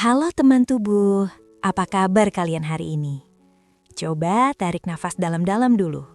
Halo teman tubuh, apa kabar kalian hari ini? Coba tarik nafas dalam-dalam dulu.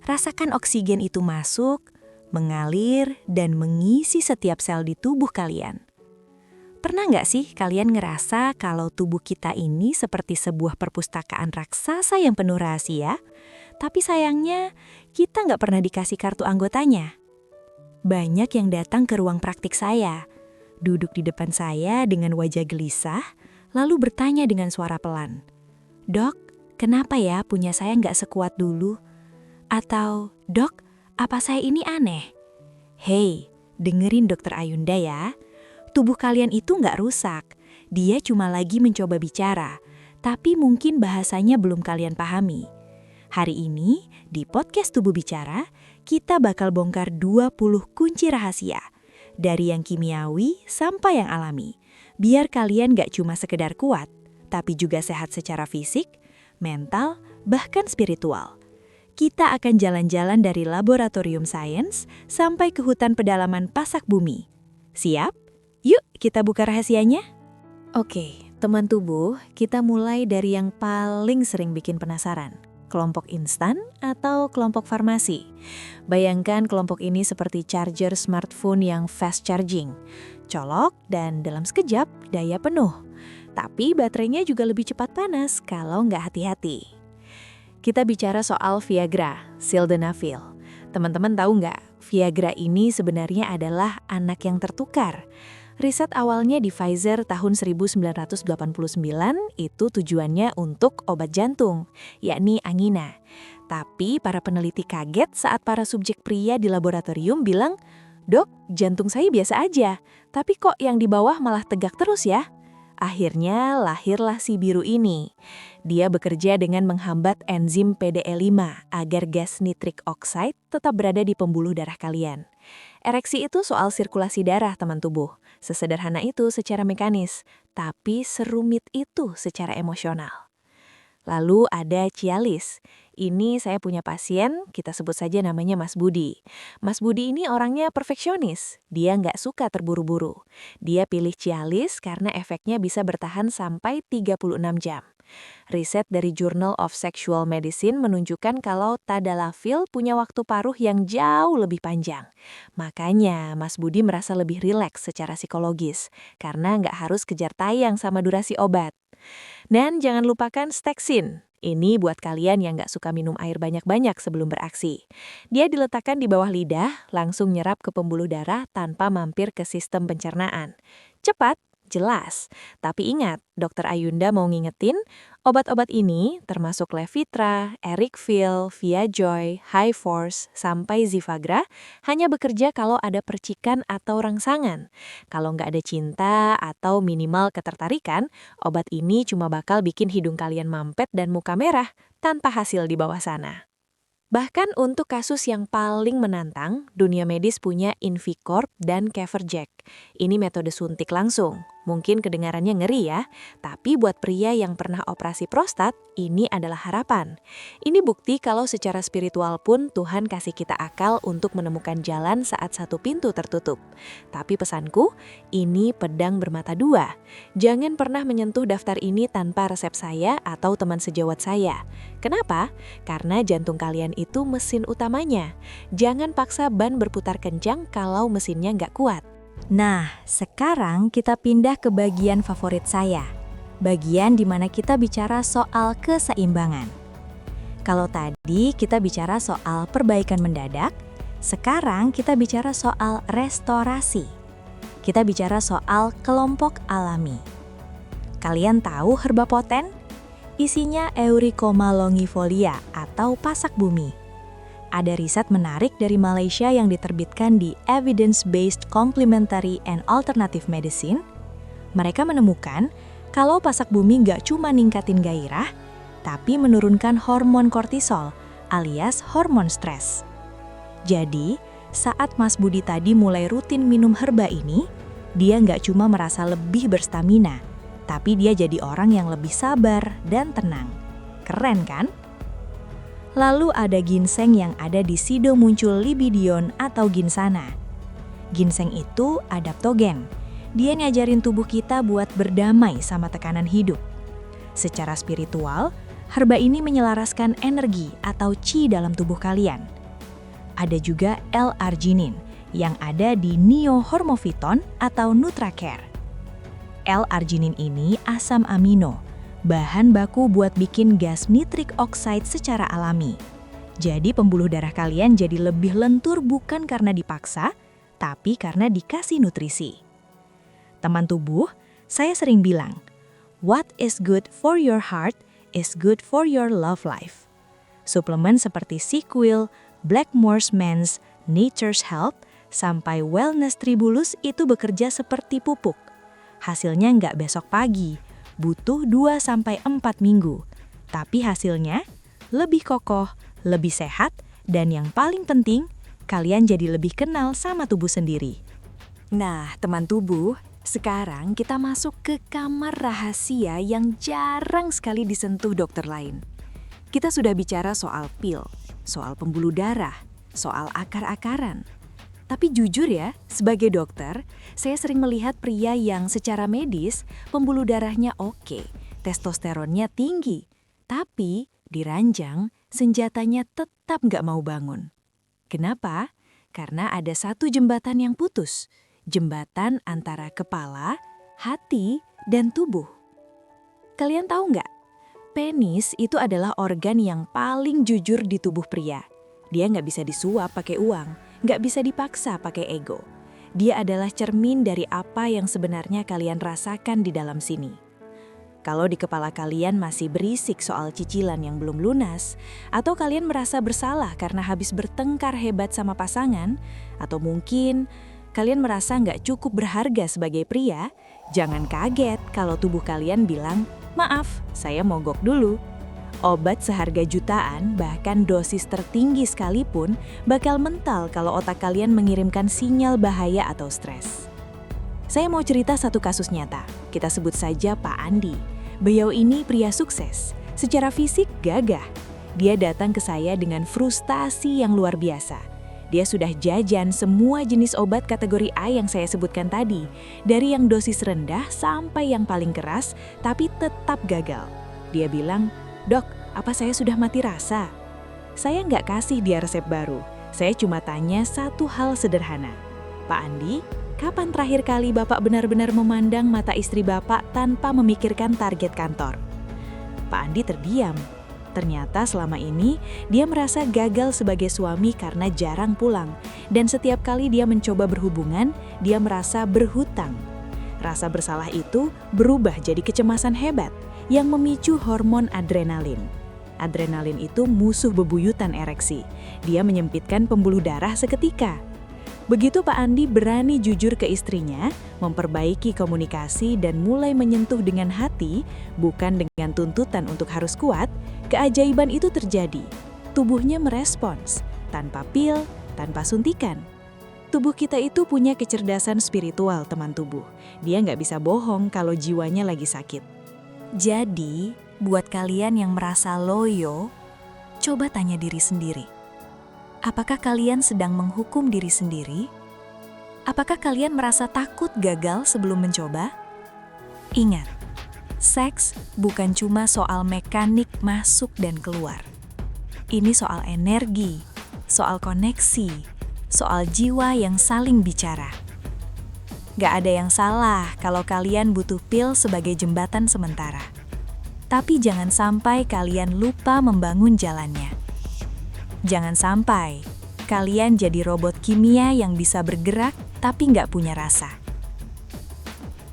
Rasakan oksigen itu masuk, mengalir, dan mengisi setiap sel di tubuh kalian. Pernah nggak sih kalian ngerasa kalau tubuh kita ini seperti sebuah perpustakaan raksasa yang penuh rahasia? Tapi sayangnya, kita nggak pernah dikasih kartu anggotanya. Banyak yang datang ke ruang praktik saya, duduk di depan saya dengan wajah gelisah, lalu bertanya dengan suara pelan, "Dok, kenapa ya punya saya nggak sekuat dulu?" Atau, "Dok, apa saya ini aneh?" Hei, dengerin Dokter Ayunda ya. Tubuh kalian itu nggak rusak. Dia cuma lagi mencoba bicara, tapi mungkin bahasanya belum kalian pahami. Hari ini, di podcast Tubuh Bicara, kita bakal bongkar 20 kunci rahasia. Dari yang kimiawi sampai yang alami. Biar kalian gak cuma sekedar kuat, tapi juga sehat secara fisik, mental, bahkan spiritual. Kita akan jalan-jalan dari laboratorium sains sampai ke hutan pedalaman Pasak Bumi. Siap? Yuk kita buka rahasianya. Oke, teman tubuh, kita mulai dari yang paling sering bikin penasaran. Kelompok instan atau kelompok farmasi. Bayangkan kelompok ini seperti charger smartphone yang fast charging. Colok dan dalam sekejap daya penuh. Tapi baterainya juga lebih cepat panas kalau nggak hati-hati. Kita bicara soal Viagra, sildenafil. Teman-teman tahu nggak, Viagra ini sebenarnya adalah anak yang tertukar. Riset awalnya di Pfizer tahun 1989 itu tujuannya untuk obat jantung, yakni angina. Tapi para peneliti kaget saat para subjek pria di laboratorium bilang, "Dok, jantung saya biasa aja, tapi kok yang di bawah malah tegak terus ya?" Akhirnya lahirlah si biru ini. Dia bekerja dengan menghambat enzim PDE5 agar gas nitrik oxide tetap berada di pembuluh darah kalian. Ereksi itu soal sirkulasi darah teman tubuh. Sesederhana itu secara mekanis, tapi serumit itu secara emosional. Lalu ada Cialis. Ini saya punya pasien, kita sebut saja namanya Mas Budi. Mas Budi ini orangnya perfeksionis, dia nggak suka terburu-buru. Dia pilih Cialis karena efeknya bisa bertahan sampai 36 jam. Riset dari Journal of Sexual Medicine menunjukkan kalau tadalafil punya waktu paruh yang jauh lebih panjang. Makanya Mas Budi merasa lebih rileks secara psikologis, karena nggak harus kejar tayang sama durasi obat. Dan jangan lupakan Steksin. Ini buat kalian yang nggak suka minum air banyak-banyak sebelum beraksi. Dia diletakkan di bawah lidah, langsung nyerap ke pembuluh darah tanpa mampir ke sistem pencernaan. Cepat, jelas. Tapi ingat, Dokter Ayunda mau ngingetin, obat-obat ini termasuk Levitra, Ericvil, Viajoy, High Force, sampai Zivagra hanya bekerja kalau ada percikan atau rangsangan. Kalau nggak ada cinta atau minimal ketertarikan, obat ini cuma bakal bikin hidung kalian mampet dan muka merah tanpa hasil di bawah sana. Bahkan untuk kasus yang paling menantang, dunia medis punya Invicorp dan Keverject. Ini metode suntik langsung. Mungkin kedengarannya ngeri ya, tapi buat pria yang pernah operasi prostat, ini adalah harapan. Ini bukti kalau secara spiritual pun Tuhan kasih kita akal untuk menemukan jalan saat satu pintu tertutup. Tapi pesanku, ini pedang bermata dua. Jangan pernah menyentuh daftar ini tanpa resep saya atau teman sejawat saya. Kenapa? Karena jantung kalian itu mesin utamanya. Jangan paksa ban berputar kencang kalau mesinnya nggak kuat. Nah, sekarang kita pindah ke bagian favorit saya. Bagian di mana kita bicara soal keseimbangan. Kalau tadi kita bicara soal perbaikan mendadak, sekarang kita bicara soal restorasi. Kita bicara soal kelompok alami. Kalian tahu herba poten? Isinya Euricoma longifolia atau pasak bumi. Ada riset menarik dari Malaysia yang diterbitkan di Evidence-Based Complementary and Alternative Medicine. Mereka menemukan kalau pasak bumi nggak cuma ningkatin gairah, tapi menurunkan hormon kortisol alias hormon stres. Jadi, saat Mas Budi tadi mulai rutin minum herba ini, dia nggak cuma merasa lebih berstamina, tapi dia jadi orang yang lebih sabar dan tenang. Keren kan? Lalu ada ginseng yang ada di Sido muncul libidion atau ginsana. Ginseng itu adaptogen. Dia ngajarin tubuh kita buat berdamai sama tekanan hidup. Secara spiritual, herba ini menyelaraskan energi atau qi dalam tubuh kalian. Ada juga L-arginin yang ada di Neo Hormophyton atau NutraCare. L-arginin ini asam amino, bahan baku buat bikin gas nitric oxide secara alami. Jadi pembuluh darah kalian jadi lebih lentur bukan karena dipaksa, tapi karena dikasih nutrisi. Teman tubuh, saya sering bilang, what is good for your heart is good for your love life. Suplemen seperti Sequel, Blackmore's Mens, Nature's Health, sampai Wellness Tribulus itu bekerja seperti pupuk. Hasilnya nggak besok pagi, butuh 2-4 minggu. Tapi hasilnya lebih kokoh, lebih sehat, dan yang paling penting, kalian jadi lebih kenal sama tubuh sendiri. Nah, teman tubuh, sekarang kita masuk ke kamar rahasia yang jarang sekali disentuh dokter lain. Kita sudah bicara soal pil, soal pembuluh darah, soal akar-akaran. Tapi jujur ya, sebagai dokter, saya sering melihat pria yang secara medis pembuluh darahnya oke, testosteronnya tinggi. Tapi di ranjang, senjatanya tetap nggak mau bangun. Kenapa? Karena ada satu jembatan yang putus. Jembatan antara kepala, hati, dan tubuh. Kalian tahu nggak? Penis itu adalah organ yang paling jujur di tubuh pria. Dia nggak bisa disuap pakai uang, nggak bisa dipaksa pakai ego. Dia adalah cermin dari apa yang sebenarnya kalian rasakan di dalam sini. Kalau di kepala kalian masih berisik soal cicilan yang belum lunas, atau kalian merasa bersalah karena habis bertengkar hebat sama pasangan, atau mungkin kalian merasa nggak cukup berharga sebagai pria, jangan kaget kalau tubuh kalian bilang, maaf, saya mogok dulu. Obat seharga jutaan, bahkan dosis tertinggi sekalipun, bakal mental kalau otak kalian mengirimkan sinyal bahaya atau stres. Saya mau cerita satu kasus nyata. Kita sebut saja Pak Andi. Beliau ini pria sukses. Secara fisik gagah. Dia datang ke saya dengan frustasi yang luar biasa. Dia sudah jajan semua jenis obat kategori A yang saya sebutkan tadi. Dari yang dosis rendah sampai yang paling keras, tapi tetap gagal. Dia bilang, "Dok, apa saya sudah mati rasa?" Saya nggak kasih dia resep baru. Saya cuma tanya satu hal sederhana. Pak Andi, kapan terakhir kali Bapak benar-benar memandang mata istri Bapak tanpa memikirkan target kantor? Pak Andi terdiam. Ternyata selama ini dia merasa gagal sebagai suami karena jarang pulang. Dan setiap kali dia mencoba berhubungan, dia merasa berhutang. Rasa bersalah itu berubah jadi kecemasan hebat yang memicu hormon adrenalin. Adrenalin itu musuh bebuyutan ereksi. Dia menyempitkan pembuluh darah seketika. Begitu Pak Andi berani jujur ke istrinya, memperbaiki komunikasi dan mulai menyentuh dengan hati, bukan dengan tuntutan untuk harus kuat, keajaiban itu terjadi. Tubuhnya merespons, tanpa pil, tanpa suntikan. Tubuh kita itu punya kecerdasan spiritual, teman tubuh. Dia nggak bisa bohong kalau jiwanya lagi sakit. Jadi, buat kalian yang merasa loyo, coba tanya diri sendiri. Apakah kalian sedang menghukum diri sendiri? Apakah kalian merasa takut gagal sebelum mencoba? Ingat, seks bukan cuma soal mekanik masuk dan keluar. Ini soal energi, soal koneksi, soal jiwa yang saling bicara. Gak ada yang salah kalau kalian butuh pil sebagai jembatan sementara. Tapi jangan sampai kalian lupa membangun jalannya. Jangan sampai kalian jadi robot kimia yang bisa bergerak tapi nggak punya rasa.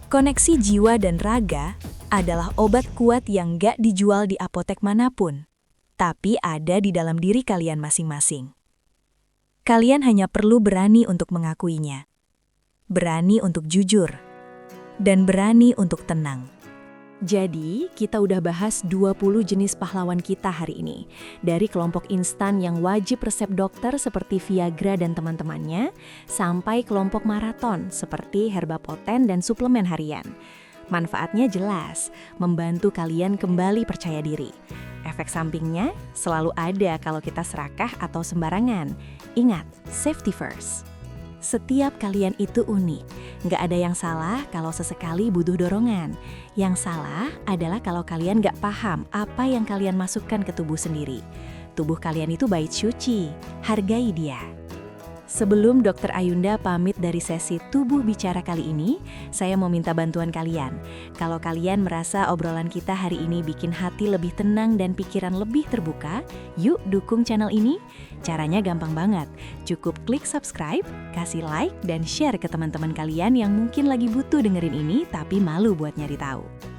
Koneksi jiwa dan raga adalah obat kuat yang nggak dijual di apotek manapun, tapi ada di dalam diri kalian masing-masing. Kalian hanya perlu berani untuk mengakuinya, berani untuk jujur, dan berani untuk tenang. Jadi, kita udah bahas 20 jenis pahlawan kita hari ini. Dari kelompok instan yang wajib resep dokter seperti Viagra dan teman-temannya, sampai kelompok maraton seperti herba poten dan suplemen harian. Manfaatnya jelas, membantu kalian kembali percaya diri. Efek sampingnya selalu ada kalau kita serakah atau sembarangan. Ingat, safety first. Setiap kalian itu unik, Nggak ada yang salah kalau sesekali butuh dorongan. Yang salah adalah kalau kalian nggak paham apa yang kalian masukkan ke tubuh sendiri. Tubuh kalian itu bait suci, hargai dia. Sebelum Dr. Ayunda pamit dari sesi Tubuh Bicara kali ini, saya mau minta bantuan kalian. Kalau kalian merasa obrolan kita hari ini bikin hati lebih tenang dan pikiran lebih terbuka, yuk dukung channel ini. Caranya gampang banget. Cukup klik subscribe, kasih like, dan share ke teman-teman kalian yang mungkin lagi butuh dengerin ini tapi malu buat nyari tahu.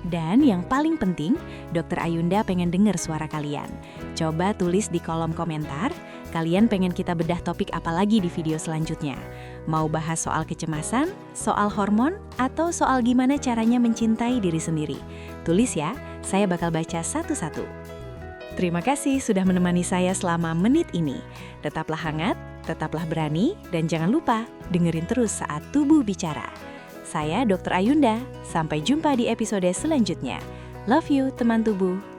Dan yang paling penting, Dr. Ayunda pengen denger suara kalian. Coba tulis di kolom komentar, kalian pengen kita bedah topik apa lagi di video selanjutnya. Mau bahas soal kecemasan, soal hormon, atau soal gimana caranya mencintai diri sendiri? Tulis ya, saya bakal baca satu-satu. Terima kasih sudah menemani saya selama menit ini. Tetaplah hangat, tetaplah berani, dan jangan lupa dengerin terus saat Tubuh Bicara. Saya Dr. Ayunda, sampai jumpa di episode selanjutnya. Love you, teman tubuh.